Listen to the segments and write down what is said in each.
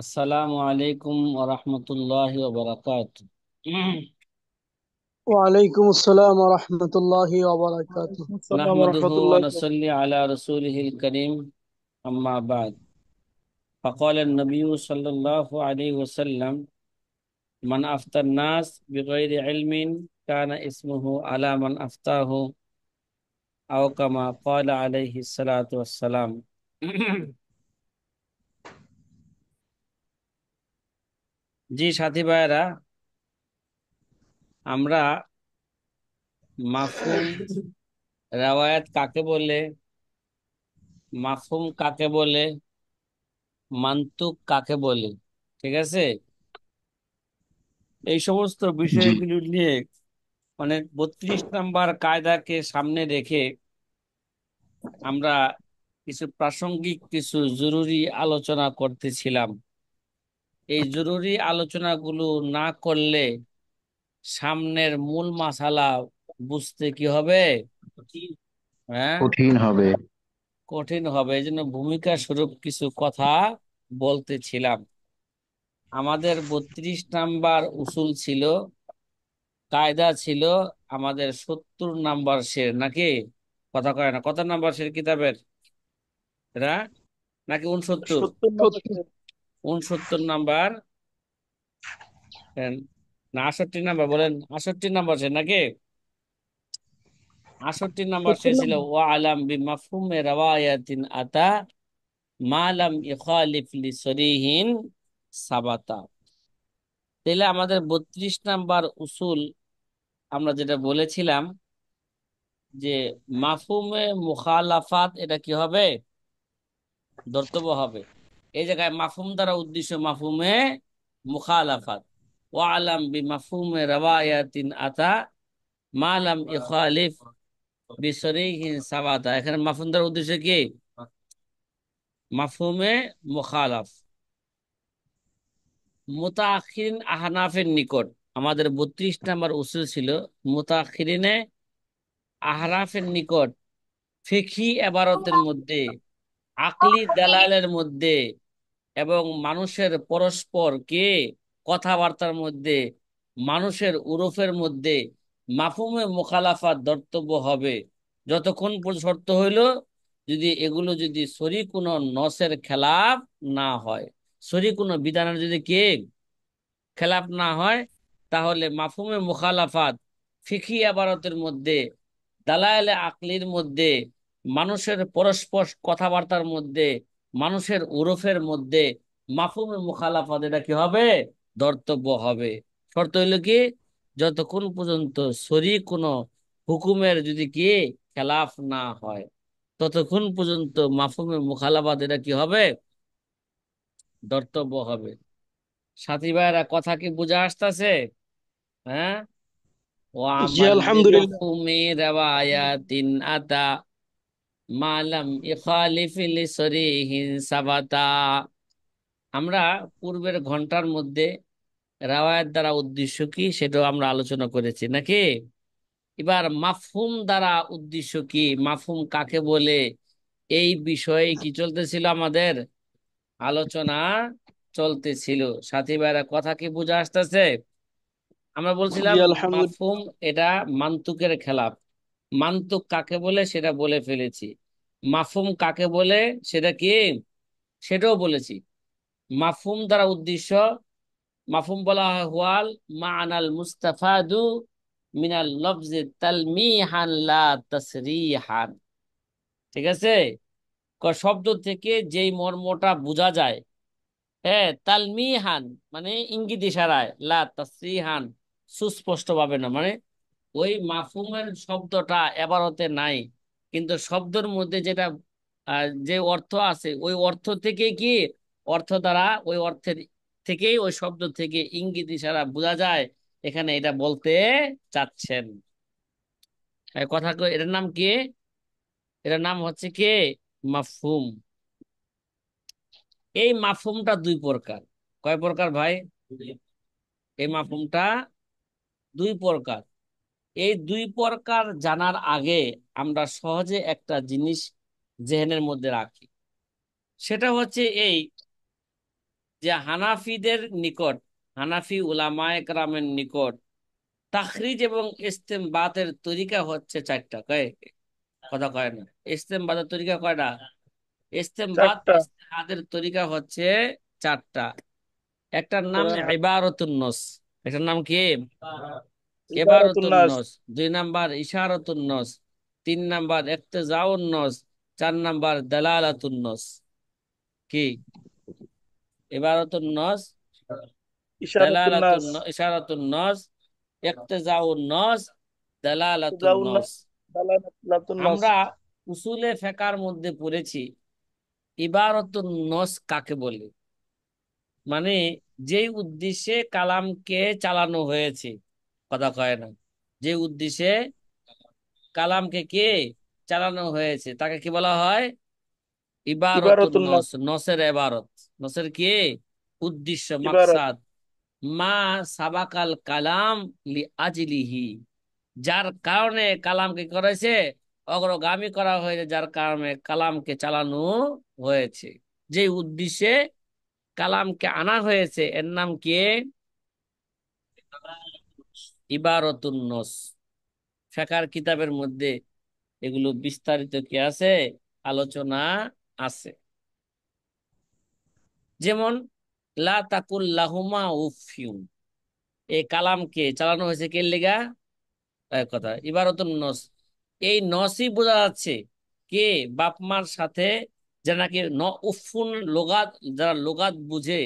আসসালামু আলাইকুম ওয়া রাহমাতুল্লাহি ওয়া বারাকাতুহু। ওয়ালাইকুম আসসালাম রহমতুল্লাহি ওয়া আসসালামু নাহমাদুহু ওয়া রহমতুল্লাহি ওয়া নুসাল্লি আলা রাসূলিহিল কারীম, আম্মা বা'দ। ফাকালা an-নাবিয়্যু সাল্লাল্লাহু আলাইহি ওয়াসাল্লাম, মান আফতান নাস বিগাইরি ইলমিন কানা ইসমুহু আলা মান আফতাহু আও কামা ক্বালা আলাইহিস সালাতু ওয়াস সালাম। জি সাথী ভাইয়েরা, আমরা মাফহুম রাওয়ায়াত কাকে বলে, মাফহুম কাকে বলে, মান্তুক কাকে বলে, ঠিক আছে, এই সমস্ত জি। বিষয়গুলো নিয়ে মানে 32 নাম্বার কায়দাকে সামনে রেখে আমরা কিছু প্রাসঙ্গিক কিছু জরুরি আলোচনা করতেছিলাম। এই জরুরি আলোচনাগুলো না করলে সামনের মূল মাসালা বুঝতে কি হবে? হ্যাঁ, কঠিন হবে। কঠিন হবে। এই জন্য ভূমিকা স্বরূপ কিছু কথা বলতেছিলাম। আমাদের 32 নাম্বার উসুল ছিল, কায়দা ছিল, আমাদের 70 নাম্বার শের নাকি? কথা কয় না, কত নাম্বার শের কিতাবের এরা? নাকি 69? 70 নম্বর। 69 নাম্বার, না 68 নাম্বার বলেন? 68 নাম্বার শের নাকি? 68 নাম্বার শের সত্তর ছিল, নম্বর ওয়া আলাম বি মাফহুমে রাওয়ায়াতিন আতা মা লাম ইখালিফ লি সরিহিন সাবাতা। তাহলে আমাদের 32 নাম্বার উসুল আমরা যেটা বলেছিলাম যে মাফহুমে মুখালাফাত এটা কি হবে? ধর্তব্য হবে। এই জায়গায় মাফহুম দ্বারা উদ্দেশ্য মাফহুমে মুখালাফাত। ওয়া আলাম বি মাফহুমে রাওয়ায়াতিন আতা মা লাম ইখালিফ বিসরিহিন সাবাতা। এখানে মাফহুম দ্বারা উদ্দেশ্য কি? মাফহুমে মুখালাফ। মুতাআখিরিন আহনাফের নিকট আমাদের 32 নাম্বার উসুল ছিল, মুতাআখিরিনে আহনাফের নিকট ফিকহি এবারতের মধ্যে, আকলি দালালের মধ্যে এবং মানুষের পরস্পর কে কথাবার্তার মধ্যে, মানুষের উরফের মধ্যে মাফহুমে মুখালাফাত ধর্তব্য হবে যতক্ষণ পর্যন্ত শর্ত হইল যদি এগুলো যদি সরি কোনো নসের খেলাফ না হয়, সরি কোনো বিধানের যদি কে খেলাফ না হয়, তাহলে মাফহুমে মুখালাফাত ফিকহি ইবারতের মধ্যে, দালায়েলে আকলির মধ্যে, মানুষের পরস্পর কথাবার্তার মধ্যে, মানুষের উরফের মধ্যে মাফহুমে মুখালাফাত এটা কি হবে? ধর্তব্য হবে। শর্ত হইল কি? যতক্ষণ পর্যন্ত সরি কোনো হুকুমের যদি কি খেলাফ না হয় ততক্ষণ পর্যন্ত মাফহুমে মুখালাফাত এটা কি হবে? ধর্তব্য হবে। সাথী ভাইরা, কথা কি বুঝা আসতেছে? হ্যাঁ। ও জি আমাল আলহামদুলিল্লাহ। বিমাফহুমি রাওয়ায়াতিন আতা মালাম ইখালিফিল সরিহিন সাবাতা। আমরা পূর্বের ঘন্টার মধ্যে রাওয়ায়াত দ্বারা উদ্দেশ্য কি সেটাও আমরা আলোচনা করেছি নাকি? এবার মাফহুম দ্বারা উদ্দেশ্য কি, মাফহুম কাকে বলে, এই বিষয়ে কি চলতেছিল আমাদের আলোচনা, চলতেছিল। সাথী ভাইরা, কথা কি বুঝা আসতেছে? আমরা জি বলছিলাম আলহামদুলিল্লাহ। মাফহুম এটা মান্তুকের খেলাফ। মান্তুক কাকে বলে সেটা বলে ফেলেছি। মাফহুম কাকে বলে সেটা কি সেটাও বলেছি। মাফহুম দ্বারা উদ্দেশ্য, মাফহুম বলা হয় হুয়াল মা'নাল মুস্তাফাদু মিনাল লফজি তালমিহান লা তাসরিহান। ঠিক আছে, শব্দ থেকে যেই মর্মটা বোঝা যায়, হ্যাঁ, তালমিহান মানে ইঙ্গিত ইশারায়, লা তাসরিহান সুস্পষ্ট ভাবে না, মানে ওই মাফহুমের শব্দটা এবারতে নাই, কিন্তু শব্দের মধ্যে যেটা যে অর্থ আছে ওই অর্থ থেকে কি, অর্থ দ্বারা ওই অর্থের থেকেই ওই শব্দ থেকে ইঙ্গিত ইশারা বোঝা যায় এখানে এটা বলতে চাচ্ছেন। কথা এটার নাম কি? এটার নাম হচ্ছে কি মাফহুম। এই মাফহুমটা দুই প্রকার। কয় প্রকার ভাই? এই মাফহুমটা দুই প্রকার। এই দুই প্রকার জানার আগে আমরা সহজে একটা জিনিস জেহেনের মধ্যে রাখি, সেটা হচ্ছে এই যে হানাফিদের নিকট, হানাফি উলামায়ে কেরামের নিকট তাখরিজ এবং ইস্তেমবাতের তরিকা হচ্ছে চারটা। কথা কয় না। ইস্তেমবাতের তরিকা কয়টা? চারটা। ইস্তেহাদের তরিকা হচ্ছে চারটা। একটার নাম আহ, ইবারতুন নস। একটার নাম কি? ইবারাতুন ইবারতুন নাস। নস। দুই নাম্বার ইশারাতুন নস। তিন নাম্বার ইক্তেজাউন নস। চার নাম্বার দালালাতুন নস। কি? ইবারতুন নস, ইশারাতুন দালালাতুন নাস। ইশারাতুন নস, ইক্তেজাউন নস, দালালাতুন ইক্তেজাউন নস। নাস, দালালাতুন নাস। আমরা উসুলে ফিকহের মধ্যে পড়েছি ইবারতুন নস কাকে বলে। মানে যেই উদ্দেশ্যে কালামকে চালানো হয়েছে। কথা কয় না। যে উদ্দেশ্যে কালামকে কে চালানো হয়েছে তাকে কি বলা হয়? ইবারতুন ইবারাতুন নাস। নস। নসের ইবারত। নসের কি? উদ্দেশ্য, ইবারত। মাকসাদ। মা সাবাকাল কালাম লি আজলিহি, যার কারণে কালামকে করেছে অগ্রগামী করা হয়েছে, যার কারণে কালামকে চালানো হয়েছে। যে উদ্দেশ্যে কালামকে আনা হয়েছে এর নাম কি? ইবারতুন নস। ফিকহের কিতাবের মধ্যে এগুলো বিস্তারিত কি আছে? আলোচনা আছে। যেমন লা তাকুল লাহুমা উফিউন, এই কালামকে চালানো হয়েছে কে লেগা? এক কথা ইবারতুন নস। এই নসই বোঝা যাচ্ছে কে? বাপ মার সাথে, যারা নাকি উফুন লোগাত, যারা লোগাত বুঝে,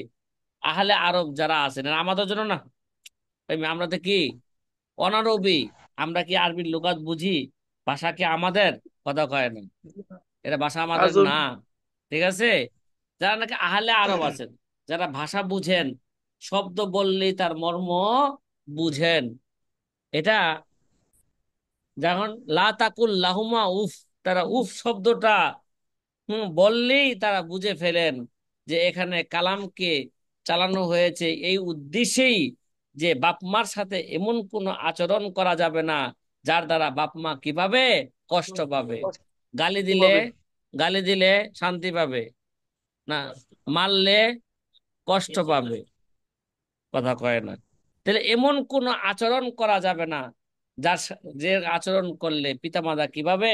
আহলে আরব যারা আছেন। আর আমাদের জন্য না, আমরা তো কি অনারবি, আমরা কি আরবির লোগাত বুঝি? ভাষা কি আমাদের? কথা কয় না। এটা ভাষা আমাদের আজব। না। ঠিক আছে। যারা নাকি আহলে আরব আছেন, যারা ভাষা বুঝেন, শব্দ বললেই তার মর্ম বুঝেন। এটা যখন লা তাকুল লাহুমা উফ, তারা উফ শব্দটা বললেই তারা বুঝে ফেলেন যে এখানে কালামকে চালানো হয়েছে এই উদ্দেশ্যেই যে বাপ মার সাথে এমন কোনো আচরণ করা যাবে না যার দ্বারা বাপ মা কিভাবে কষ্ট পাবে। গালি দিলে, কিভাবে? গালি দিলে শান্তি পাবে না, মারলে কষ্ট পাবে। কথা কয় না। তাহলে এমন কোন আচরণ করা যাবে না যে আচরণ করলে পিতামাতা কিভাবে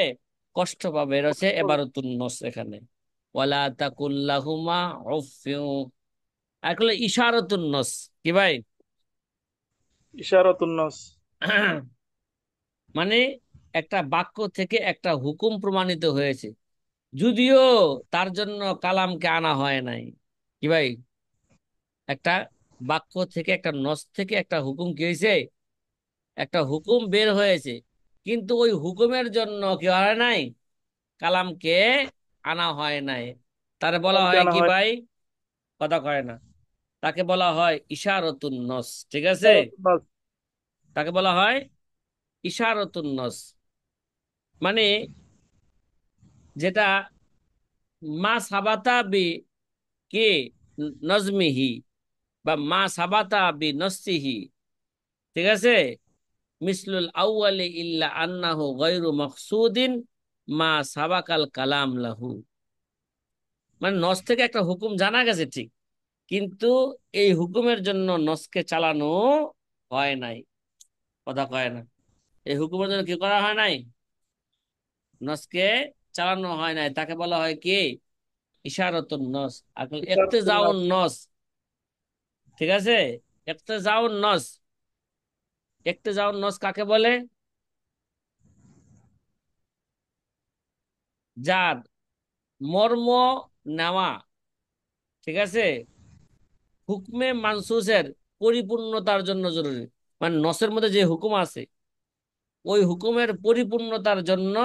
কষ্ট পাবে। এটা হচ্ছে এবারতুন নস এখানে। ওয়ালা তাকুল্লাহুমা উফিউ। আর হলো ইশারাতুন নস। কি ভাই? ইশারাতুন নাস। মানে একটা বাক্য থেকে একটা হুকুম প্রমাণিত হয়েছে, যদিও তার জন্য কালামকে আনা হয় নাই। কি ভাই? একটা বাক্য থেকে, একটা নস থেকে একটা হুকুম কি হয়েছে? একটা হুকুম বের হয়েছে, কিন্তু ওই হুকুমের জন্য কি হয় নাই? কালামকে আনা হয় নাই। তার বলা কালামকে হয় আনা কি হয়। ভাই? কথা কয় না। তাকে বলা হয় ইশারতুন নস। ঠিক আছে। ইশারাতুন নাস। তাকে বলা হয় ইশারতুন নস। মানে যেটা মা সাবাতা বি কে নজমিহি, বা মা সাবাতা বি নসিহি। ঠিক আছে। মিসলুল আউয়ালি ইল্লা আন্নাহু গায়রু মাকসুদিন মা সাবাকাল কালাম লাহু। মানে নস থেকে একটা হুকুম জানা গেছে ঠিক, কিন্তু এই হুকুমের জন্য নসকে চালানো হয় নাই। কথা কয় না। এই হুকুমের জন্য কি করা হয় নাই? নসকে চালানো হয় নাই। তাকে বলা হয় কি? ইশারাতুন নস। আর ইশারাতুন ইক্তেজাউন নাস। নস। ঠিক আছে। ইক্তেজাউন নস। ইক্তেজাউন নস কাকে বলে? যার মর্ম নেওয়া, ঠিক আছে, হুকমে মানসুসের পরিপূর্ণতার জন্য জরুরি। মানে নসের মধ্যে যে হুকুম আছে ওই হুকুমের পরিপূর্ণতার জন্য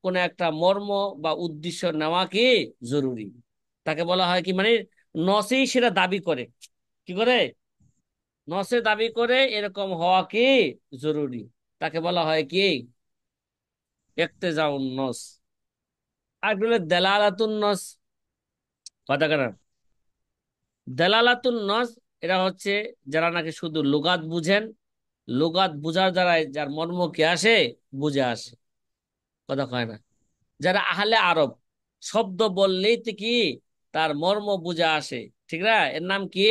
কোন একটা মর্ম বা উদ্দেশ্য নেওয়া কি জরুরি। তাকে বলা হয় কি? মানে নসেই সেটা দাবি করে। কি করে? নসে দাবি করে এরকম হওয়া কি জরুরি। তাকে বলা হয় কি? ইক্তেজাউন নস। আর বলে দেলালাতুন নস। কথা কেন? দেলালাতুন নস, এরা হচ্ছে যারা নাকি শুধু লুগাত বুঝেন, লুগাত বুঝার দ্বারা যার মর্ম কি আসে, বুঝে আসে। কথা কয় না। যারা আহলে আরব, শব্দ বললেই তো কি তার মর্ম বুঝা আসে, ঠিক না? এর নাম কি?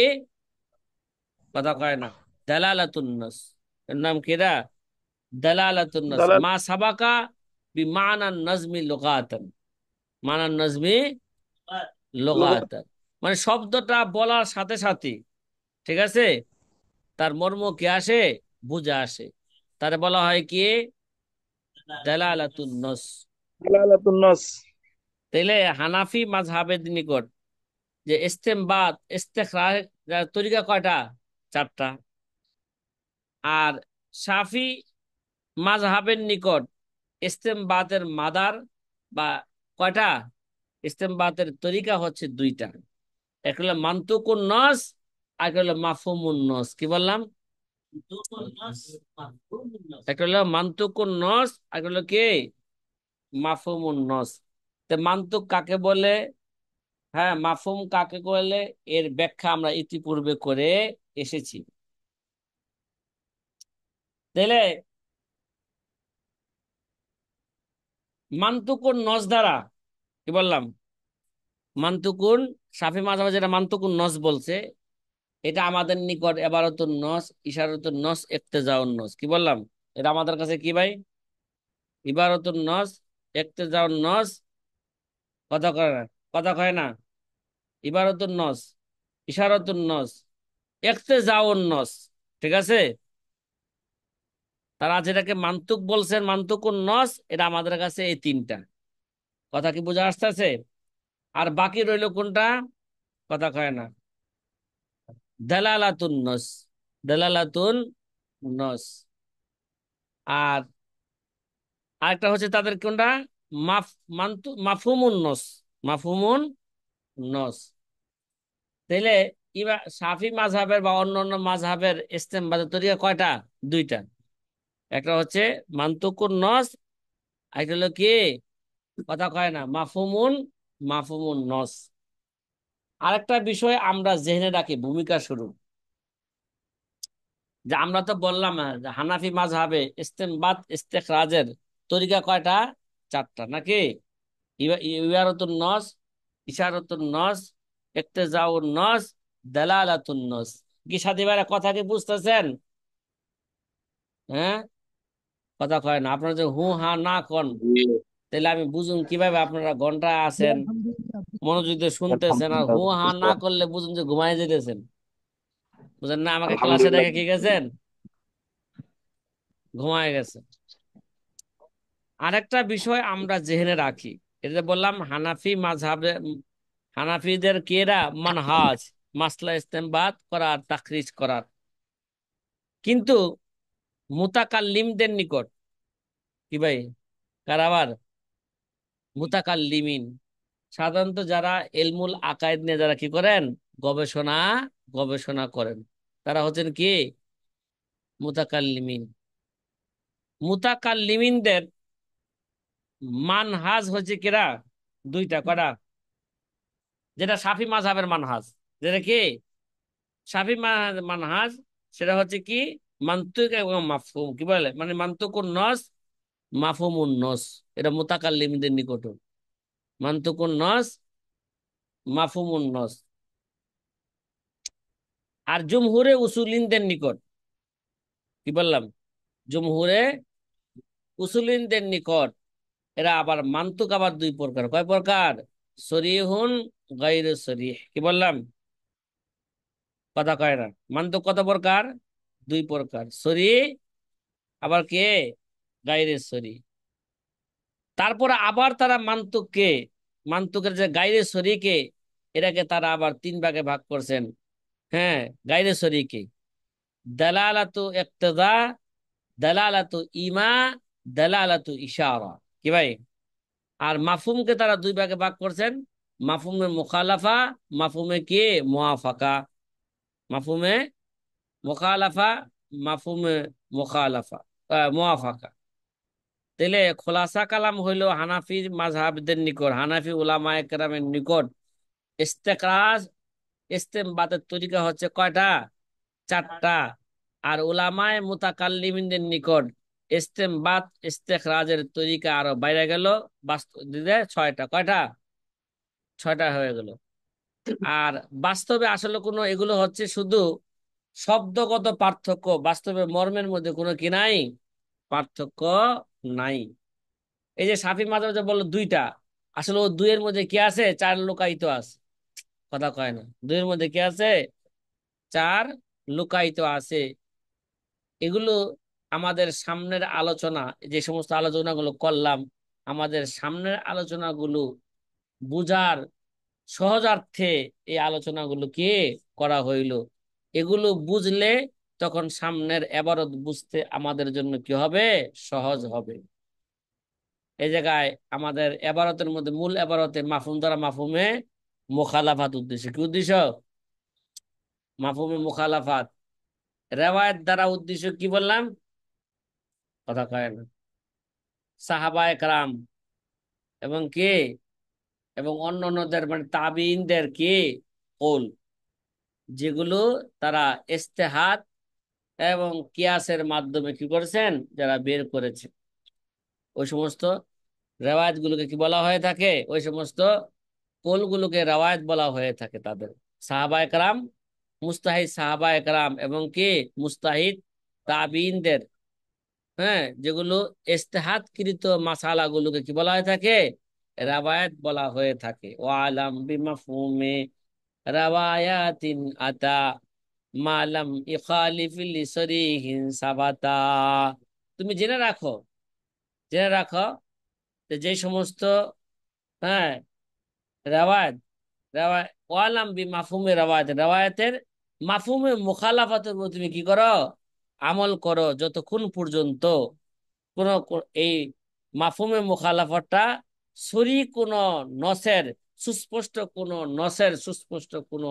কথা কয় না। দালালাতুন নস। এর নাম কি রা? দালালাতুন নস। দালাল। মা সাবাকা বি মানা নজমি লুগাতান। মানা নজমি লুগাত। লুগাতান, মানে শব্দটা বলার সাথে সাথে, ঠিক আছে, তার মর্ম কি আসে? বুঝা আসে। তারে বলা হয় কি? দালালাতুন নস। দালালাতুন নাস। তাইলে হানাফি মাযহাবের নিকট যে ইস্তেমবাত ইস্তেখরাজ তরিকা কয়টা? চারটা। আর শাফি মাযহাবের নিকট ইস্তেমবাতের মাদার বা কয়টা? ইস্তেমবাতের তরিকা হচ্ছে দুইটা। একটা হলো মান্তুকুন নস, আর একটা হলো মাফহুমুন নস। কি বললাম? একটা হলো মান্তুকুন নস, আর একটা হলো কি? মাফহুমুন নস। তো মান্তুক কাকে বলে? হ্যাঁ, মাফহুম কাকে বলে? এর ব্যাখ্যা আমরা ইতিপূর্বে করে এসেছি। তাহলে মান্তুকুন নস দ্বারা কি বললাম? মান্তুকুন, শাফি মাযহাবে যেটা মান্তুকুন নস বলছে, এটা আমাদের নিকট এবারতুন নস, ইশারাতুন নস, ইক্তেজাউন নস। কি বললাম? এটা আমাদের কাছে কি ভাই? ইবারতুন নস, ইক্তেজাউন নস। কথা কয় না? কথা কয় না? ইবারতুন নস, ইশারাতুন নস, ইক্তেজাউন নস, ঠিক আছে? তারা যেটাকে মান্তুক বলছেন, মান্তুকুন নস, এটা আমাদের কাছে এই তিনটা। কথা কি বোঝা আসতেছে? আর বাকি রইল কোনটা? কথা কয় না। দালালাতুন নস। দালালাতুন নস। আর আরেকটা হচ্ছে তাদের কোনটা? মাফ মাফহুমুন নস। মাফহুমুন নস। তাইলে শাফি মাযহাবের বা অন্যান্য মাযহাবের ইস্তেমবাদের তরিকা কয়টা? দুইটা। একটা হচ্ছে মান্তুকুন নস, আরেকটা হলো কি? কথা কয় না, মাফহুমুন নস। আরেকটা বিষয় আমরা জেনে রাখি ভূমিকা শুরু, যে আমরা তো বললাম যে হানাফি মাযহাবে ইস্তেমবাত ইস্তেখরাজের তরিকা কয়টা? চারটা নাকি? ইবারতুন নস, ইশারাতুন নস, ইক্তেজাউন নস, দালালাতুন নস। কি সাথী ভাইরা কথা কি বুঝতেছেন? হ্যাঁ, কথা কয় না। আপনারা যে হু হা না কন, তাহলে আমি বুঝুন কিভাবে আপনারা ঘন্টা আছেন, মনোযোগ দিয়ে শুনতেছেন, আর হু হা না করলে বুঝুন যে ঘুমাই যেতেছেন। বুঝেন না? আমাকে ক্লাসে আলহামদুলিল্লাহ। রেখে কি গেছেন? ঘুমায় গেছে। আরেকটা বিষয় আমরা জেনে রাখি, এটা বললাম হানাফি মাযহাবে, হানাফিদের কেরা মানহাজ মাসলা ইস্তেমবাত করার, তাখরিজ করার। কিন্তু মুতাকাল্লিমদের নিকট কি ভাই? কার আবার? মুতাকাল্লিমিন, সাধারণত যারা এলমুল আকায়েদ নিয়ে যারা কি করেন? গবেষণা গবেষণা করেন, তারা হচ্ছেন কি? মুতাকাল্লিমিন। মুতাকাল্লিমিনদের মানহাজ হচ্ছে কিরা? দুইটা। কয়টা? যেটা শাফি মাযহাবের মানহাজ, যেটা কি শাফি মানহাজ, সেটা হচ্ছে কি? মান্তুক এবং মাফহুম। কি বলে? মানে মান্তুকুন নস, মাফহুমুন নস। এটা মুতাকাল্লিমদের নিকট মান্তুকুন নস, মাফহুমুন নস। আর জুমহুরে উসুলিনদের নিকট কি বললাম? জুমহুরে উসুলিনদের নিকট এরা আবার মান্তুক আবার দুই প্রকার। কয় প্রকার? সরিহুন, গায়রু সরিহ। কি বললাম? কথা কয় না। মান্তুক কত প্রকার? দুই প্রকার, সরি আবার কে? গায়রে সরি। তারপরে আবার তারা মান্তুককে, মান্তুকের যে গায়রে সরিকে, এটাকে তারা আবার তিন ভাগে ভাগ করছেন। হ্যাঁ, গায়রে সরিকে দালালাতু ইক্তিদা, দালালাতু ইমা, দালালাতু ইশারা। কি ভাই? আর মাফহুমকে তারা দুই ভাগে ভাগ করছেন, মাফহুমে মুখালাফা, মাফহুমে কি? মুআফাকা। মাফহুমে মুখালাফা, মাফহুমে মুখালাফা, মুআফাকা। তাহলে খোলাসা কালাম হইল হানাফি মাযহাবদের নিকট, হানাফি উলামায়ে কেরামের নিকট ইস্তেকরাজ ইস্তেমবাতের তরিকা হচ্ছে কয়টা? চারটা। আর উলামায়ে মুতাকাল্লিমিনদের নিকট ইস্তেমবাত ইস্তেখরাজের তরিকা আরো বাইরে গেল, বাস্তব দিলে ছয়টা। কয়টা? ছয়টা হয়ে গেল। আর বাস্তবে আসলে কোনো এগুলো হচ্ছে শুধু শব্দগত পার্থক্য, বাস্তবে মর্মের মধ্যে কোনো কি নাই, পার্থক্য নাই। এই যে সাফি মাঝে মাঝে বললো দুইটা, আসলে ও দুইয়ের মধ্যে কি আছে, চার লুকায়িত আছে। কথা কয় না, দুইয়ের মধ্যে কি আছে, চার লুকায়িত আছে। এগুলো আমাদের সামনের আলোচনা, যে সমস্ত আলোচনাগুলো করলাম, আমাদের সামনের আলোচনাগুলো বুঝার সহজার্থে এই আলোচনাগুলো কি করা হইল। এগুলো বুঝলে তখন সামনের এবারত বুঝতে আমাদের জন্য কি হবে, সহজ হবে। এই জায়গায় আমাদের এবারতের মধ্যে মূল এবারতে মাফহুম দ্বারা মাফহুমে মুখালাফাত উদ্দেশ্য, কি উদ্দেশ্য, মাফহুমে মুখালাফাত। রেওয়ায়েত দ্বারা উদ্দেশ্য কি বললাম, কথা কয় না, সাহাবায়ে কেরাম এবং কে, এবং অন্য অন্যদের মানে তাবিঈনদের কি কৌল, যেগুলো তারা ইজতিহাদ এবং কিয়াসের মাধ্যমে কি করেছেন, যারা বের করেছে, ওই সমস্ত রেওয়ায়েত গুলোকে কি বলা হয়ে থাকে, ওই সমস্ত কৌলগুলোকে রেওয়ায়েত বলা হয়ে থাকে তাদের। সাহাবায়ে কেরাম, মুস্তাহিদ সাহাবায়ে কেরাম এবং কি মুস্তাহিদ তাবিঈনদের, হ্যাঁ, যেগুলো ইজতিহাদকৃত মাসালা গুলোকে কি বলা হয়ে থাকে, রেওয়ায়েত বলা হয়ে থাকে। ওয়ালাম বিমাফহুমে রাওয়ায়াতিন আতা মালাম ইখালিফিল সরিহিন সাবাতা। তুমি জেনে রাখো, জেনে রাখো যে যে সমস্ত, হ্যাঁ, রেওয়ায়েত, রেওয়ায়েত ওয়ালাম বি মাফহুমে রেওয়ায়েত, রেওয়ায়েতের মাফহুমে মুখালাফাতের উপর তুমি কি করো, আমল করো, যতক্ষণ পর্যন্ত কোন এই মাফহুমে মুখালাফাতটা সরি কোন নসের, সুস্পষ্ট কোন নসের, সুস্পষ্ট কোন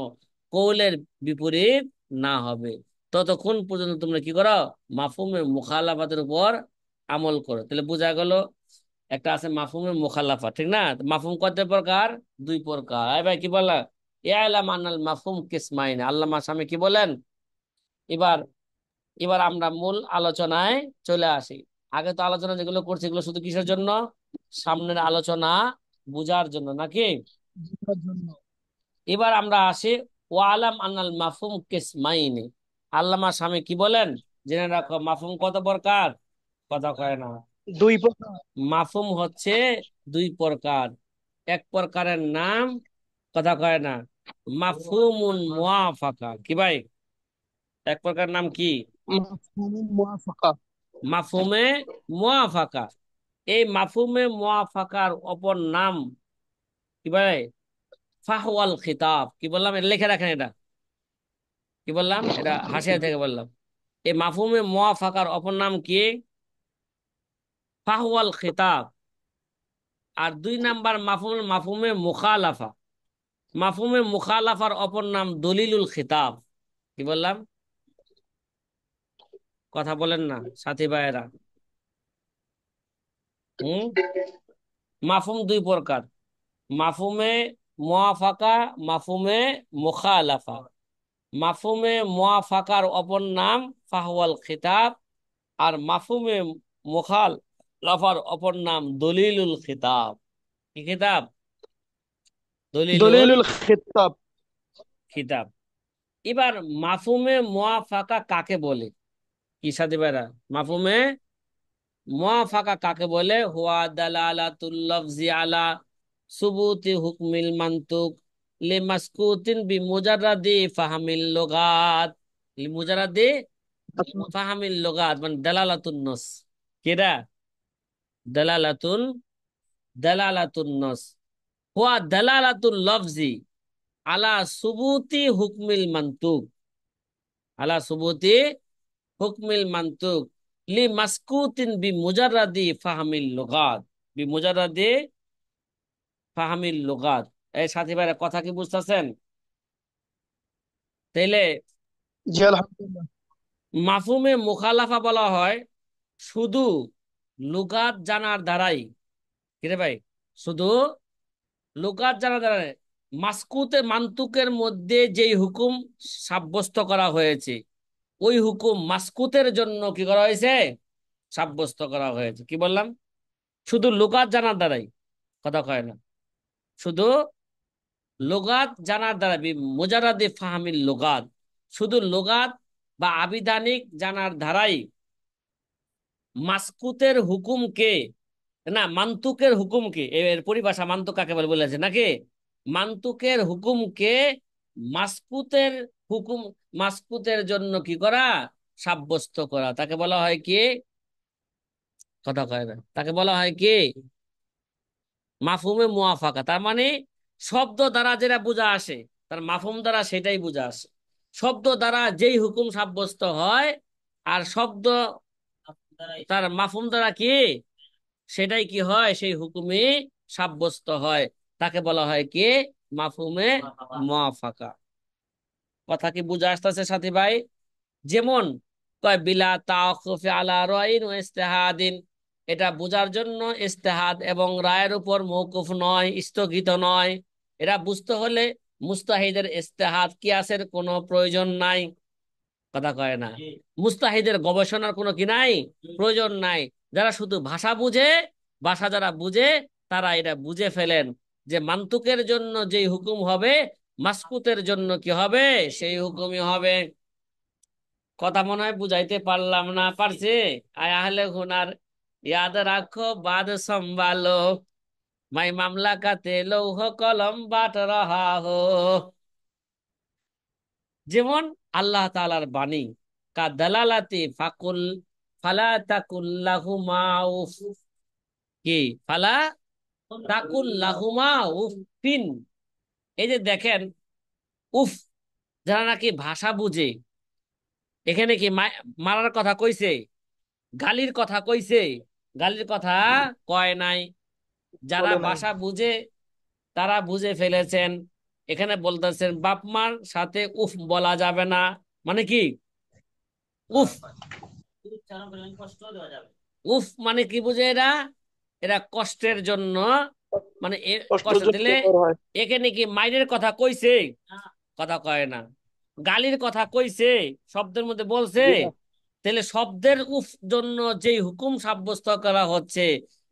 কৌলের বিপরীত না হবে, ততক্ষণ পর্যন্ত তোমরা কি করো, মাফহুমে মুখালাফাতের উপর আমল করো। তাহলে বোঝা গেল একটা আছে মাফহুমে মুখালাফা, ঠিক না? মাফহুম কত প্রকার, দুই প্রকার। এই ভাই কি বললা, ইয়ালাম আনাল মাফহুম কিসমাইন, আল্লামা স্বামী কি বলেন। এবার এবার আমরা মূল আলোচনায় চলে আসি। আগে তো আলোচনা যেগুলো করছি এগুলো শুধু কিসের জন্য, সামনের আলোচনা বুঝার জন্য নাকি। বোঝার জন্য। এবার আমরা আসি ওয়ালাম আনাল মাফহুম কিসমাইনি, আল্লামা স্বামী কি বলেন, জেনে রাখো মাফহুম কত প্রকার, কথা কয় না। দুই প্রকার। মাফহুম হচ্ছে দুই প্রকার। এক প্রকারের নাম, কথা কয় না, মাফহুমুন মুওয়াফাকা, কি ভাই, এক প্রকার নাম কি, মাফহুমুল মুওয়াফাকা। মাফহুমে মুওয়াফাকা। এই মাফহুমে মুওয়াফাকার অপর নাম কি ভাই, ফাহওয়াল খিতাব। কি বললাম, এটা লিখে রাখেন, এটা কি বললাম, এটা হাসিয়া থেকে বললাম। এই মাফহুমে মুওয়াফাকার অপর নাম কি, ফাহওয়াল খিতাব। আর দুই নাম্বার মাফহুম, মাফহুমে মুখালাফা। মাফহুমে মুখালাফার অপর নাম দলিলুল খিতাব। কি বললাম, কথা বলেন না সাথী ভাইয়েরা। হুম, মাফহুম দুই প্রকার, মাফহুমে মুওয়াফাকা, মাফহুমে মুখালাফা। মাফহুমে মুওয়াফাকার অপর নাম ফাহওয়াল খিতাব, আর মাফহুমে মুখালাফার অপর নাম দলিলুল খিতাব। কি কিতাব, দলিলুল দলিলুল খিতাব। খিতাব। এবার মাফহুমে মুওয়াফাকা কাকে বলে, কি সাথী ভাইরা, মাফহুমে মুওয়াফাকা কাকে বলে, হুয়া দালালাতুল লাফজি আলা সুবুতি হুকমিল মানতুক লিমাসকুতিন বিমুজাররাদি ফাহমিল লুগাত, লিমুজাররাদি ফাহমিল লুগাত মানে দালালাতুন নস। কেডা, দালালাতুন, দালালাতুন নস, হুয়া দালালাতুল লাফজি আলা সুবুতি হুকমিল মানতুক, আলা সুবুতি হুকমিল মানতুক লিমাসকুতিন বিমুজাররাদি ফাহমিল লুগাত, বিমুজাররাদি ফাহামিল লুগাত। এই সাথী ভাইরা কথা কি বুঝতেছেন? তাইলে জি আলহামদুলিল্লাহ। মাফহুমে মুখালাফা বলা হয় শুধু লুগাত জানার দ্বারাই, কিরে ভাই, শুধু লুগাত জানার দ্বারাই, মাসকুতে মান্তুকের মধ্যে যেই হুকুম সাব্যস্ত করা হয়েছে, ওই হুকুম মাসকুতের জন্য কি করা হয়েছে, সাব্যস্ত করা হয়েছে। কি বললাম, শুধু লুগাত জানার দ্বারাই, কথা কয় না, শুধু লুগাত জানার দ্বারা মুজারাদে ফাহমিল লুগাত, শুধু লুগাত বা আবিধানিক জানার ধারাই মাসকুতের হুকুমকে, না মান্তুকের হুকুমকে, এর পরিভাষা মান্তুক কাকে বলে বলেছে নাকি, মান্তুকের হুকুমকে মাসকুতের হুকুম, মাসকুতের জন্য কি করা, সাব্যস্ত করা, তাকে বলা হয় কি, কথা কয় না, তাকে বলা হয় কি মাফহুমে মুআফাকা। তার মানে শব্দ দ্বারা যেটা বোঝা আসে তার মাফহুম দ্বারা সেটাই বোঝা আসে। শব্দ দ্বারা যেই হুকুম সাব্যস্ত হয় আর শব্দ তার মাফহুম দ্বারা কি সেটাই কি হয়, সেই হুকুমে সাব্যস্ত হয়, তাকে বলা হয় কি মাফহুমে মুআফাকা। কথা কি বুঝা আসতেছে সাথী ভাই? যেমন কয় বিলা তাওয়াক্কুফি আলা রাইন ওয়া ইজতিহাদিন, এটা বোঝার জন্য ইজতিহাদ এবং রায়ের উপর মওকুফ নয়, স্থগিত নয়। এটা বুঝতে হলে মুস্তাহিদের ইজতিহাদ কিয়াসের কোনো প্রয়োজন নাই, কথা কয় না, মুস্তাহিদের গবেষণার কোনো কি নাই, প্রয়োজন নাই। যারা শুধু ভাষা বুঝে, ভাষা যারা বুঝে তারা এটা বুঝে ফেলেন যে মান্তুকের জন্য যেই হুকুম হবে মাসকুতের জন্য কি হবে, সেই হুকুমই হবে। কথা মনে হয় বুঝাইতে পারলাম না, পারছি? আহলে হুনার ইয়াদ রাখো, বাদ সম্ভালো, মাই মামলা কাতে লৌহ কলম বাট রাহা হো। যেমন আল্লাহ তাআলার বাণী, কা দালালাতি ফাকুল ফালা তাকুল লাহুমা উফ, কি ফালা তাকুল লাহুমা উফিন। এই যে দেখেন, উফ, যারা নাকি ভাষা বুঝে, এখানে কি মারার কথা কইছে, গালির কথা কইছে, গালির কথা কয় নাই। যারা বলে নাই। ভাষা বুঝে তারা বুঝে ফেলেছেন, এখানে বলতেছেন বাপ মার সাথে উফ বলা যাবে না। মানে কি উফ, উফ মানে কি বুঝে এরা, এরা কষ্টের জন্য, মানে কষ্ট কষ্টজনিত দিলে, বের হয়। এখানে কি মাইনের কথা কইছে, কথা কয় না, গালির কথা কইছে, শব্দের মধ্যে বলছে, জি না। তাহলে শব্দের উফ জন্য যেই হুকুম সাব্যস্ত করা হচ্ছে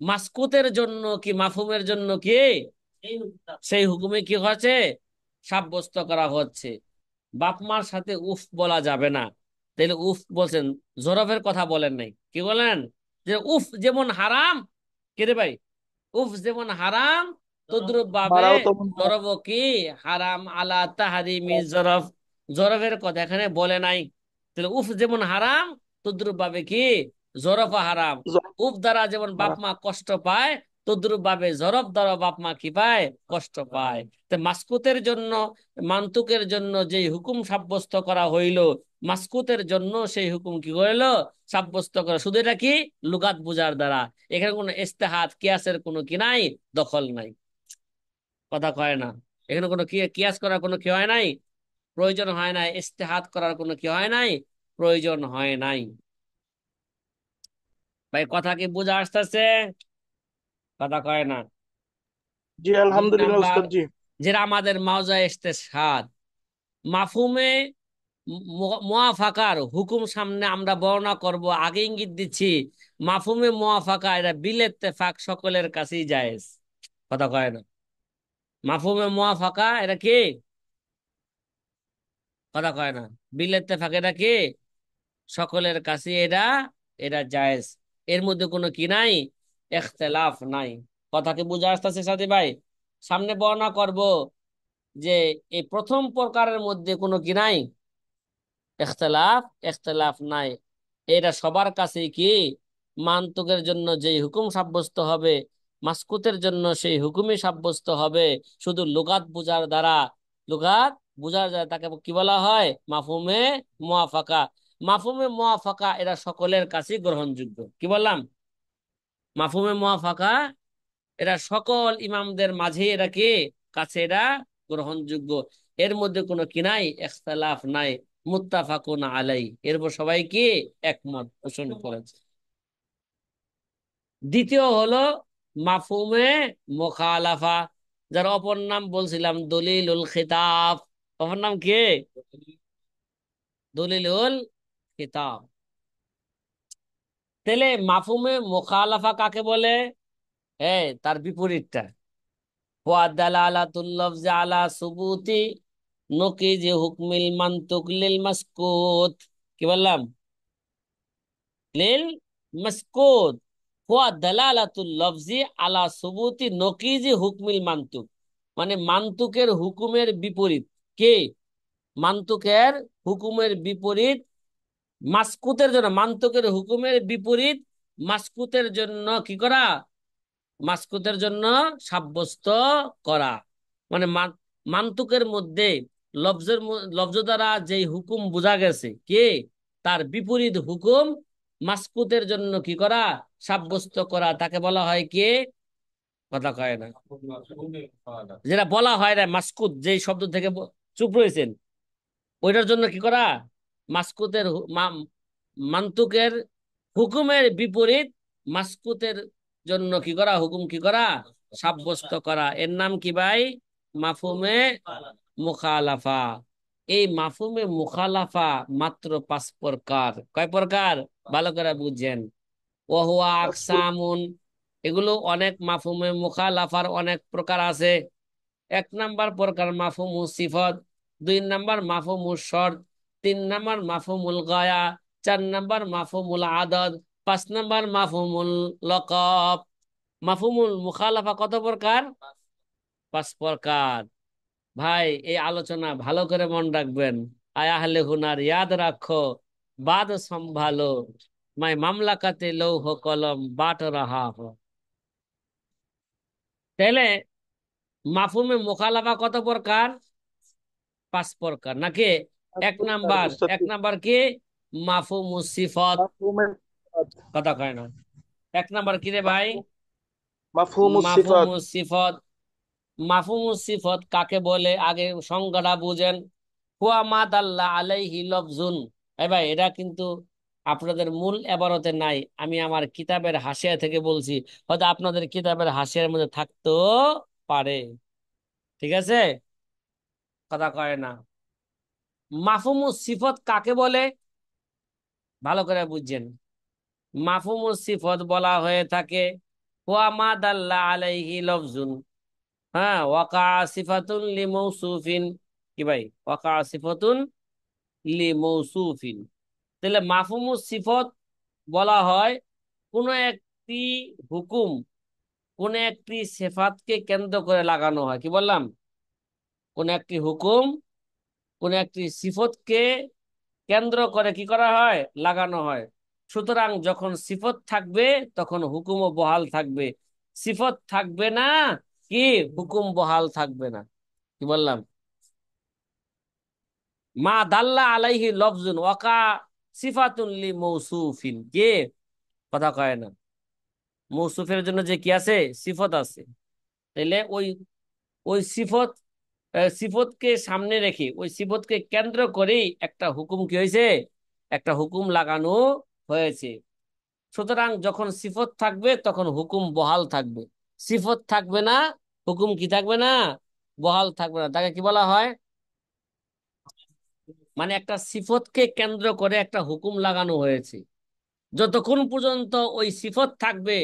মাসকুতের জন্য কি মাফহুমের জন্য কি সেই হুকুমে কি হচ্ছে, সাব্যস্ত করা হচ্ছে। বাপ মার সাথে উফ বলা যাবে না, তাহলে উফ বলছেন, জরফের কথা বলেন নাই, কি বলেন, যে উফ যেমন হারাম, কে রে ভাই, উফ যেমন হারাম তদ্রুপ ভাবে মারাও তেমন হারাম। জরব কি হারাম আলা তাহারিমি জরফ, জরফের কথা এখানে বলে নাই। তাহলে উফ যেমন হারাম তদ্রুপ ভাবে কি জরফ হারাম, উফ দ্বারা যেমন বাপ হারাম। মা কষ্ট পায় তদ্রুপ ভাবে জরফ দ্বারা বাপ মা কি পায়, কষ্ট পায়। তো মাসকুতের জন্য, মান্তুকের জন্য যে হুকুম সাব্যস্ত করা হইল মাসকুতের জন্য সেই হুকুম কি হইলো, সাব্যস্ত করা, শুধু এটা কি লুগাত বুঝার দ্বারা। এখানে কোনো ইস্তেহাদ কিয়াসের কোনো কি নাই, দখল নাই, কথা কয় না। এখানে কোনো কিয়াস করার কোনো কি হয় নাই, প্রয়োজন হয় নাই, ইস্তেহাদ করার কোনো কি হয় নাই, প্রয়োজন হয় নাই। ভাই কথা কি বোঝা আসতেছে? কথা কয় না। জি, 2 আলহামদুলিল্লাহ নাম্বার, উস্তাদ জি। যেটা আমাদের মাওজা ইস্তেশহাদ, মাফহুমে মুআফাকার হুকুম সামনে আমরা বর্ণনা করব, আগে ইঙ্গিত দিচ্ছি মাফহুমে মুআফাকা এটা বিল ইত্তেফাক সকলের কাছেই জায়েজ, কথা কয় না। মাফহুমে মুআফাকা এটা কি, কথা কয় না, বিল ইত্তেফাক এটা কি সকলের কাছে এটা, এটা জায়েজ, এর মধ্যে কোনো কি নাই, ইখতিলাফ নাই। কথা কি বুঝা আসতেছে সাথী ভাই? সামনে বর্ণনা করব যে এই প্রথম প্রকারের মধ্যে কোনো কি নাই, ইখতিলাফ, ইখতিলাফ নাই, এটা সবার কাছে কি মান্তুকের জন্য যেই হুকুম সাব্যস্ত হবে মাসকুতের জন্য সেই হুকুমই সাব্যস্ত হবে, শুধু লুগাত বুঝার দ্বারা, লুগাত বুঝার দ্বারা, তাকে কি বলা হয় মাফহুমে মুআফাকা। মাফহুমে মুআফাকা এরা সকলের কাছে গ্রহণযোগ্য, কি বললাম, মাফহুমে মুআফাকা এরা সকল ইমামদের মাঝে এরা কি কাছে এরা গ্রহণযোগ্য, এর মধ্যে কোনো কি নাই, ইখতিলাফ নাই, মুত্তাফাকুন আলাই, এর উপর সবাই কি একমত পোষণ করেছে। দ্বিতীয় হলো মাফহুমে মুখালাফা, যার অপর নাম বলছিলাম দলিলুল খিতাব, অপর নাম কি দলিলুল খিতাব। তাহলে মাফহুমে মুখালাফা কাকে বলে, হ্যাঁ তার বিপরীতটা, ওয়া দালালাতুল লফজি আলা সুবুতি নকিজি হুকমিল মানতুক লিল মাসকুত। কি বললাম? লিল মাসকুত। ওয়া দালালাতুল লফজি আলা সুবুতি নকিজি হুকমিল মানতুক, মানে মান্তুকের হুকুমের বিপরীত। কে? মান্তুকের হুকুমের বিপরীত মাসকুতের জন্য, মান্তুকের হুকুমের বিপরীত মাসকুতের জন্য কি করা? মাসকুতের জন্য সাব্যস্ত করা। মানে মান্তুকের মধ্যে লফজ দ্বারা যেই হুকুম বোঝা গেছে কে, তার বিপরীত হুকুম মাসকুতের জন্য কি করা? সাব্যস্ত করা। তাকে বলা হয় কে? কথা কয় না। যেটা বলা হয় না মাসকুত, যেই শব্দ থেকে চুপ রয়েছেন, ওইটার জন্য কি করা? মাসকুতের মান্তুকের হুকুমের বিপরীত মাসকুতের জন্য কি করা? হুকুম কি করা? সাব্যস্ত করা। এর নাম কি ভাই? মাফহুমে মুখালাফা। এই মাফহুমে মুখালাফা মাত্র 5 প্রকার। কয় প্রকার? ভালো করে বুঝছেন। ওহুয়া আকসামুন, এগুলো অনেক, মাফহুমে মুখালাফার অনেক প্রকার আছে। 1 নাম্বার প্রকার মাফহুমুস সিফত, 2 নাম্বার মাফহুমুস শর্ত, 3 নাম্বার মাফহুমুল গায়া, 4 নাম্বার মাফহুমুল আদদ, 5 নাম্বার মাফহুমুল লকব। মাফহুমুল মুখালাফা কত প্রকার? 5 প্রকার। ভাই এই আলোচনা ভালো করে মন রাখবেন। আয়া আহলে হুনার ইয়াদ রাখো, বাদ সম্ভালো, মাই মামলাকাতে লৌহ কলম বাট রাহা হো। তাহলে মাফহুমে মুখালাফা কত প্রকার? 5 প্রকার নাকি? এক নাম্বার উস্তাদ এক নাম্বার কি? মাফহুমুস সিফাত। মাফহুমের কথা কয় না। 1 নাম্বার কি রে ভাই? মাফহুমুস সিফাত। মাফহুমুস সিফাত। মাফহুমুস সিফাত কাকে বলে আগে সংজ্ঞাটা বুঝেন। হুয়া মা দাল্লা আলাইহি লফজুন। এই ভাই এটা কিন্তু আপনাদের মূল এবারতে নাই, আমি আমার কিতাবের হাসিয়া থেকে বলছি। হয়তো আপনাদের কিতাবের হাসিয়ার মধ্যে থাকতেও পারে। ঠিক আছে? কথা কয় না। মাফহুমুস সিফাত কাকে বলে? ভালো করে বুঝছেন। মাফহুমুস সিফত বলা হয়ে থাকে হুয়া মা দাল্লা আলাইহি লফজুন, হ্যাঁ, ওয়াকা সিফাতুন লি মৌসুফিন। কি ভাই? ওয়াকা সিফাতুন লি মৌসুফিন। তাহলে মাফহুমুস সিফত বলা হয় কোন একটি হুকুম কোন একটি সিফাতকে কেন্দ্র করে লাগানো হয়। কি বললাম? কোন একটি হুকুম কোন একটি সিফতকে কেন্দ্র করে কি করা হয়? লাগানো হয়। সুতরাং যখন সিফত থাকবে তখন হুকুমও বহাল থাকবে, সিফত থাকবে না কি হুকুম বহাল থাকবে না। কি বললাম? মা দাল্লা আলাইহি লফজুন ওয়াকা সিফাতুন লি মৌসুফিন। কে? কথা কয় না। মৌসুফের জন্য যে কি আছে? সিফত আছে। তাইলে ওই ওই সিফত সিফতকে সামনে রেখে ওই সিফতকে কেন্দ্র করেই একটা হুকুম কি হয়েছে? একটা হুকুম লাগানো হয়েছে। সুতরাং যখন সিফত থাকবে তখন হুকুম বহাল থাকবে, সিফত থাকবে না, হুকুম কি থাকবে না? বহাল থাকবে না। তাকে কি বলা হয়? মানে একটা সিফতকে কেন্দ্র করে একটা হুকুম লাগানো হয়েছে, যতক্ষণ পর্যন্ত ওই সিফত থাকবে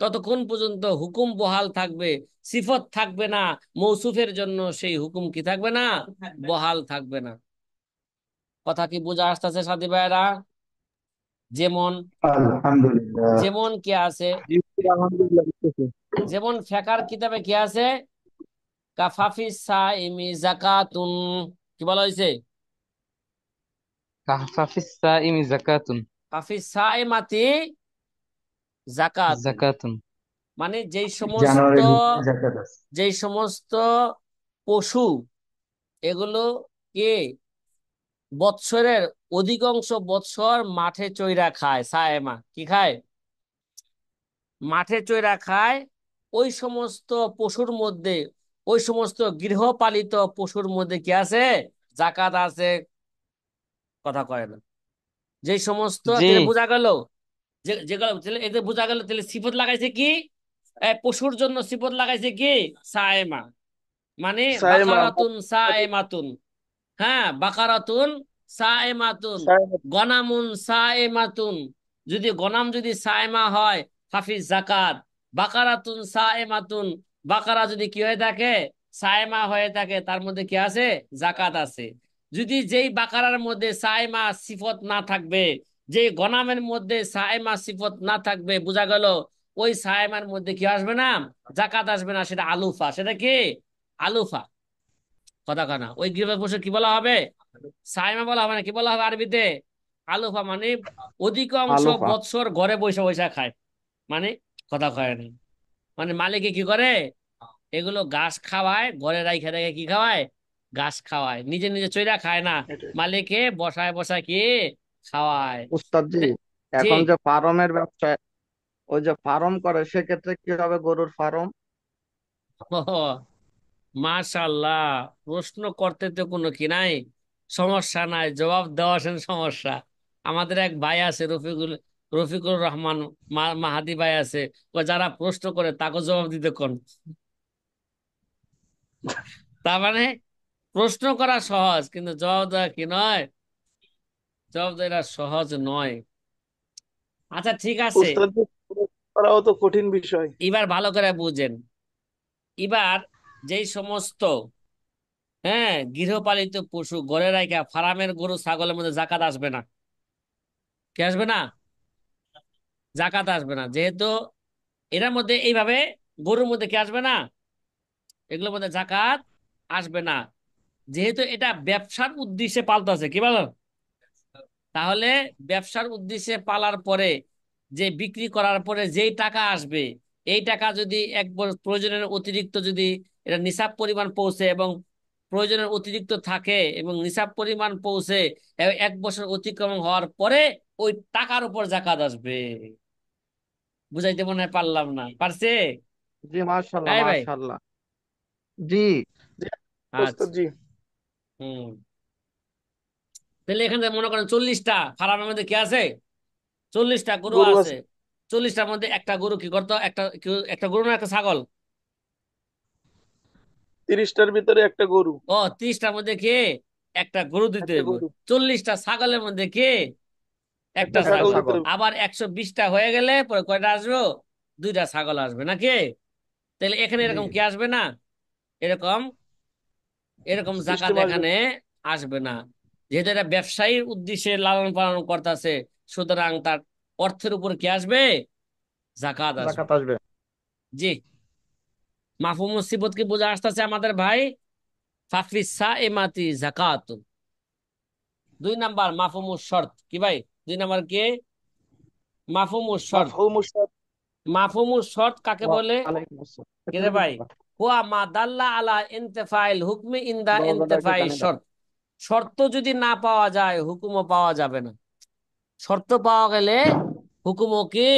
ততক্ষণ পর্যন্ত হুকুম বহাল থাকবে। সিফত থাকবে না, মৌসুফের জন্য সেই হুকুম কি থাকবে না? বহাল থাকবে না। কথা কি বোঝা আসতেছে সাথী ভাইরা? যেমন আলহামদুলিল্লাহ। যেমন কি আছে, জি, আলহামদুলিল্লাহ বুঝতেছি। যেমন ফেকার কিতাবে কি আছে? কাফাফি সাইমি জাকাতুন। কি বলা হয়েছে? কাহফাফিস সাইমি যাকাতুন। কাফি সাইমাতি জাকাতুন, যাকাতুন। মানে যেই সমস্ত জানুয়ারির ভিতরে জাকাত আছে। যেই সমস্ত পশু এগুলো কে বৎসরের অধিকাংশ বৎসর মাঠে চইরা খায়, সায়েমা কি খায়? মাঠে চইরা খায়। ওই সমস্ত পশুর মধ্যে, ওই সমস্ত গৃহপালিত পশুর মধ্যে কি আছে? জাকাত আছে। কথা কয় না। যে সমস্ত, জি। তাহলে বোঝা গেল যে যেগুলো, তাহলে এতে বোঝা গেল তাহলে সিফত লাগাইছে কি? পশুর জন্য সিফত লাগাইছে কি? সায়েমা। মানে সাইমা। বাকারাতুন সায়েমাতুন। হ্যাঁ, বাকারাতুন সায়েমাতুন, সাইমা। গনামুন সায়েমাতুন। যদি গনাম যদি সায়েমা হয় হাফিজ জাকাত, বাকারাতুন সায়েমাতুন বাকারা যদি কি হয়ে থাকে, সায়মা হয়ে থাকে, তার মধ্যে কি আছে, জাকাত আছে। যদি যেই বাকারার মধ্যে সায়মা সিফত না থাকবে, যে গনামের মধ্যে সায়মা সিফত না থাকবে, বোঝা গেল ওই সায়মার মধ্যে কি আসবে না, জাকাত আসবে না, সেটা আলুফা। সেটা কি, আলুফা। কথা কানা, ওই গৃহপালিত পশু কি বলা হবে, সায়মা বলা হবে না, কি বলা হবে আরবিতে, আলুফা। মানে অধিকাংশ আলোফা। বৎসর ঘরে বসে বসে খায়, মানে কথা কয় না। মানে মালিকে কি করে, এগুলো ঘাস খাওয়ায়, ঘরে রাইখে রেখে কি খাওয়ায়, ঘাস খাওয়ায়, নিজে নিজে চইরা খায় না, এটাই। মালিকে বসায় বসায় কি খাওয়ায়। উস্তাদ জি, তে- জি। এখন যে ফার্মের ব্যবসা, ওই যে ফার্ম করে সেক্ষেত্রে কি হবে গরুর ফার্ম? মাশাল্লাহ, প্রশ্ন করতে তো কোনো কি নাই, সমস্যা নাই, জবাব দেওয়া সেন সমস্যা। আমাদের এক ভাই আছে, রফিকুর রহমান মাহাদি ভাই আছে, ও যারা প্রশ্ন করে তাকে জবাব দিতে কোন। তার মানে প্রশ্ন করা সহজ, কিন্তু জবাব দেওয়া কি নয়, জবাব দেওয়া সহজ নয়। আচ্ছা ঠিক আছে, উস্তাদ জি, করাও তো কঠিন বিষয়। এবার ভালো করে বুঝেন। এবার যেই সমস্ত, হ্যাঁ, গৃহপালিত পশু ঘরে রাখা, ফার্মের গরু ছাগলের মধ্যে জাকাত আসবে না। কি আসবে না, জাকাত আসবে না, যেহেতু এটার মধ্যে এইভাবে, গরুর মধ্যে কি আসবে না, এগুলোর মধ্যে জাকাত আসবে না, যেহেতু এটা ব্যবসার উদ্দেশ্যে পালতেছে, কি বলো। তাহলে ব্যবসার উদ্দেশ্যে পালার পরে, যে বিক্রি করার পরে যেই টাকা আসবে, এই টাকা যদি প্রয়োজনের অতিরিক্ত যদি এটা নিসাব পরিমাণ পৌঁছে, এবং প্রয়োজনের অতিরিক্ত থাকে এবং নিসাব পরিমাণ পৌঁছে, এক বছর অতিক্রম হওয়ার পরে ওই টাকার উপর জাকাত আসবে। বুঝাইতে মনে হয় পারলাম না, পারছে? জি মাশাল্লাহ এই ভাই। মাশাল্লাহ। জি জি উস্তাদ আচ্ছা। জি। হুম। তাহলে এখানে মনে করেন 40টা ফার্মের মধ্যে কি আছে, 40টা গরু গরু আছে। আছে। 40টার মধ্যে একটা গরু কি করতো, একটা গরু না একটা ছাগল, 30টার ভিতরে একটা গরু। 30টার মধ্যে কি একটা গরু দিতে একটা হইব। গরু। 40টা ছাগলের মধ্যে কি একটা একটা ছাগল ছাগল। দিতে হবে। আবার 120টা হয়ে গেলে পরে কয়টা আসবে, 2টা ছাগল আসবে নাকি। তাহলে এখানে জি, এরকম কি আসবে না, এরকম এরকম জাকাত সিস্টেম আসবে। এখানে আসবে না, যেহেতু এটা ব্যবসায়ীর উদ্দেশ্যে লালন পালন করতেছে, সুতরাং তার অর্থের উপর কি আসবে, জাকাত আসবে। জাকাত আসবে। জি। মাফহুম মুসিবত কি বোঝা আসতেছে আমাদের ভাই? ফাফিস সাইমাতি জাকাত। 2 নাম্বার মাফহুমুস শর্ত কি ভাই, 2 নাম্বার কি, মাফহুমুস শর্ত। মাফহুম উস্তাদ। মাফহুমুস শর্ত কাকে বলে, ওয়ালাইকুম আসসালাম। কি রে ভাই, হুয়া মা দাল্লা আলা ইনতিফাইল হুকমি ইনদা দরজাটা একটু ইনতিফাই টানে দাও। শর্ত। শর্ত যদি না পাওয়া যায়, হুকুমও পাওয়া যাবে না। শর্ত পাওয়া গেলে হুকুমও কি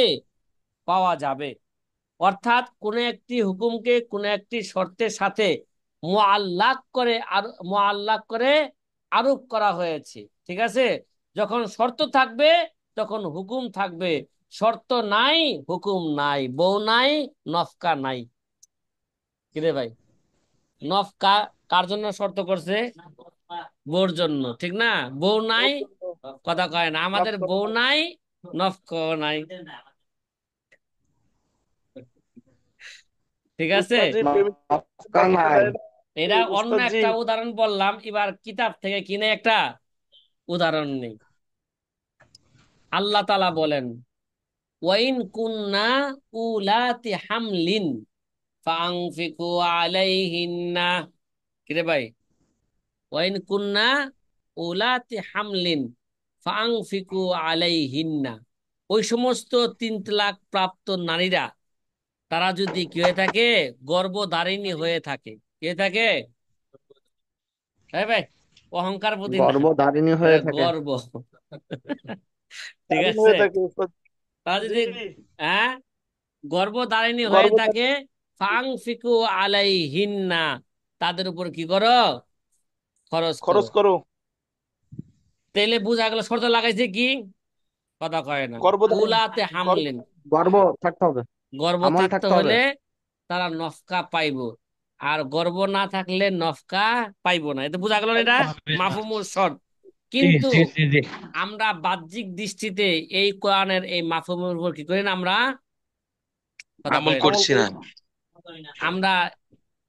পাওয়া যাবে। অর্থাৎ কোন একটি হুকুমকে কোন একটি শর্তের সাথে মুআল্লাক করে, আর মুআল্লাক করে আরোপ করা হয়েছে, ঠিক আছে। যখন শর্ত থাকবে তখন হুকুম থাকবে, শর্ত নাই, হুকুম নাই, বউ নাই, নফকা নাই। কিরে ভাই, নফকা কার জন্য শর্ত করছে, বউর জন্য, ঠিক না। বউ নাই, ওর জন্য কথা কয় না, মাফ আমাদের বউ করো। নাই, নফকাও নাই, ঠিক আছে। উস্তাদ জি প্রেমিক মাফকা নাই। দেয় না। এটা অন্য উস্তাদ জি। একটা উদাহরণ বললাম, এবার কিতাব থেকে কিনে একটা উদাহরণ নেই। আল্লাহ তাআলা বলেন, ওয়াইন কুন্না উলাতি হামলিন ফাআনফিকু আলাইহিন্না। কিরে ভাই, ওয়াইন কুন্না উলাতি হামলিন ফাআনফিকু আলাইহিন্না। ওই সমস্ত 3 তালাক প্রাপ্ত নারীরা, তারা যদি কি হয়ে থাকে, গর্ভধারিণী হয়ে থাকে, কি হয়ে থাকে, হ্যাঁ ভাই, অহংকার বুদ্ধি না, গর্ভধারিণী এটা হয়ে থাকে। গর্ব। ঠিক দারুণ আছে। হয়ে থাকে উস্তাদ তারা জি। যদি, হ্যাঁ, গর্ভধারিণী হয়ে গর্ভধারী। থাকে, ফাং ফিকু আলাইহিন্না, তাদের উপর কি করো, খরচ করো। খরচ করো। তেলে বুঝা গেল শর্ত লাগাইছে কি, কথা কয় না। গর্ভধারণ। উলাতে গর্ভ- হামলিন, গর্ভ থাকতে হবে। গর্ভ আমল থাকতে থাকতে হবে। হলে তারা নফকা পাইবো, আর গর্ভ না থাকলে নফকা পাইবো না। এতে বোঝা গেল না, এটা মাফহুমুল শর্ত। জি কিন্তু জি জি জি। আমরা বাহ্যিক দৃষ্টিতে এই কোরআনের এই মাফহুমের উপর কি করি না আমরা, কথা আমল কয় না। আমল করছি করি না। না। আমরা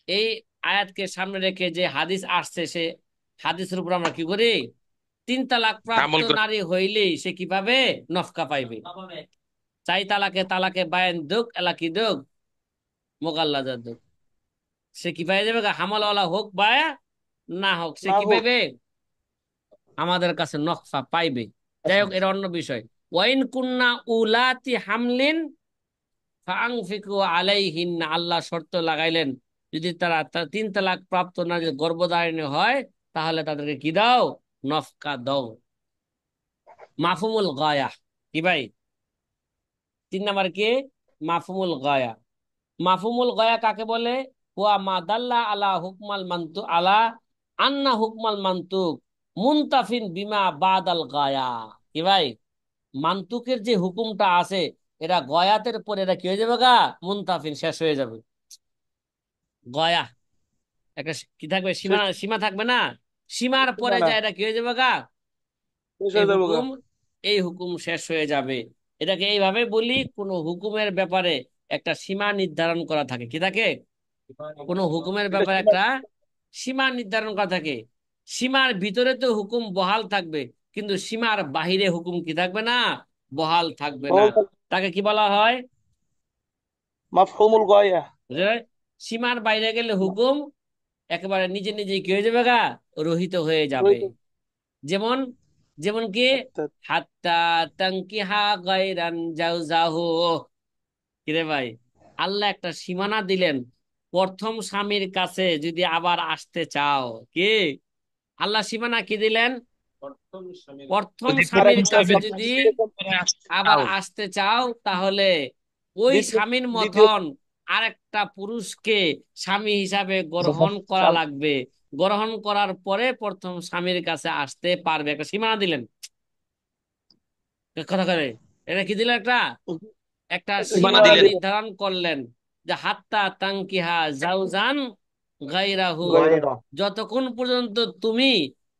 এই আয়াতকে সামনে রেখে যে হাদিস আসছে, সে হাদিসের উপর আমরা কি করি? 3 তালাক প্রাপ্ত আমল করে। নারী হইলেই সে কি পাবে? নফকা পাইবে। 4 তালাকে তালাকে বায়ান দুক এলা কি দুক মোগাল্লাজা দুক। সে কি পাই যাবে? হামালওয়ালা হোক বা না হোক, সে না কি হোক। পাইবে? আমাদের কাছে নফা পাইবে। যাই হোক, এটা অন্য বিষয়। ওয়াইন কুন্না উলাতি হামলিন ফাআনফিকু আলাইহিন্না, আল্লাহ শর্ত লাগাইলেন, যদি তারা 3 তালাক প্রাপ্ত নারী গর্ভধারিণী হয় তাহলে তাদেরকে কি দাও? নফকা দাও। মাফহুমুল গায়া কি ভাই? 3 নাম্বার কি? মাফহুমুল গায়া। মাফহুমুল গায়া কাকে বলে? হুয়া মা দাল্লা আলা হুকমাল মানতু আলা আন্না হুকমাল মান্তুক মুনতাফিন বিমা বাদাল গায়া। কি ভাই? মান্তুকের যে হুকুমটা আছে, এটা গয়াতের পরে এটা কি হয়ে যাবে মুনতাফিন, শেষ হয়ে যাবে। গয়া একটা কি থাকবে? সীমা, শেষ। সীমা থাকবে না? সীমার না পরে না, যা এটা কি হয়ে যাবে শেষ এই হয়ে যাবো গা। হুকুম, এই হুকুম শেষ হয়ে যাবে। এটাকে এইভাবে বলি, কোন হুকুমের ব্যাপারে একটা সীমা নির্ধারণ করা থাকে। কি থাকে? কোন হুকুমের এটা ব্যাপারে একটা সীমা নির্ধারণ করা থাকে। সীমার ভিতরে তো হুকুম বহাল থাকবে, কিন্তু সীমার বাহিরে হুকুম কি থাকবে না? বহাল থাকবে না। তাকে কি বলা হয়? মাফহুমুল গায়া। বুঝলে? সীমার বাইরে গেলে হুকুম একেবারে নিজে নিজে কি হয়ে যাবে রহিত হয়ে যাবে। যেমন, যেমন কি? আচ্ছা। হাত্তা তানকিহা গায়রান জাওজাহু। কিরে ভাই, আল্লাহ একটা সীমানা দিলেন, প্রথম স্বামীর কাছে যদি আবার আসতে চাও। কি? আল্লাহ সীমানা কি দিলেন? প্রথম যদি স্বামীর প্রথম কাছে স্বামীর যদি করে আসতে আবার চাও, আসতে চাও, তাহলে ওই দ্বিতীয় স্বামীর দ্বিতীয় মতন আরেকটা পুরুষকে স্বামী হিসাবে গ্রহণ করা লাগবে। গ্রহণ করার পরে প্রথম স্বামীর কাছে আসতে পারবে। একটা সীমানা দিলেন। কথা করে এটা কি দিলেন? একটা একটা একটা সীমানা সীমানা দিলেন। নির্ধারণ করলেন, যে হাত্তা তানকিহা জাউজান গায়রাহু, গয়রা। যতক্ষণ পর্যন্ত তুমি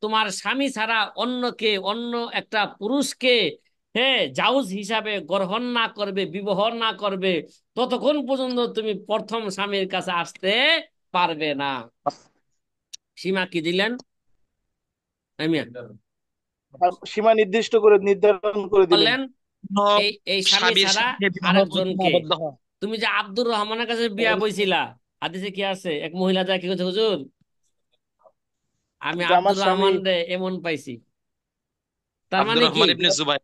তোমার স্বামী ছাড়া অন্যকে, অন্য একটা পুরুষকে জাউজ হিসাবে গ্রহণ না করবে, বিবাহ না করবে, ততক্ষণ পর্যন্ত তুমি প্রথম স্বামীর কাছে আসতে পারবে না। সীমা কি দিলেন? আমি সীমা নির্দিষ্ট করে নির্ধারণ করে দিলেন। বললেন, কোনো এই স্বামী স্বামীর ছাড়া সাথে বিবাহ বন্ধনে আরেকজনকে। আবদ্ধ হয়। তুমি যে আব্দুর রহমানের কাছে বিয়া বইছিলা, হাদিসে কি আছে? এক মহিলা যা কি করছে, হুজুর আমি যে আমার আব্দুর স্বামী। রহমান রে এমন পাইছি। তার আব্দুর মানে কি রহমান ইবনে জুবাইর।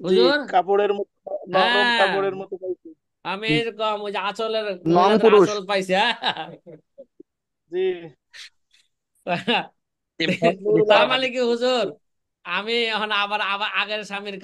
জি, হুজুর? কাপড়ের মতো, নরম হ্যাঁ, কাপড়ের মতো পাইছি। আমি এরকম ওই যে আঁচলের, নন মহিলাদের পুরুষ। আঁচল পাইছি। হ্যাঁ। জি। এই মহিলা তার মানে হাদিস কি হুজুর, আমি এখন আবার আবার আগের স্বামীর কাছে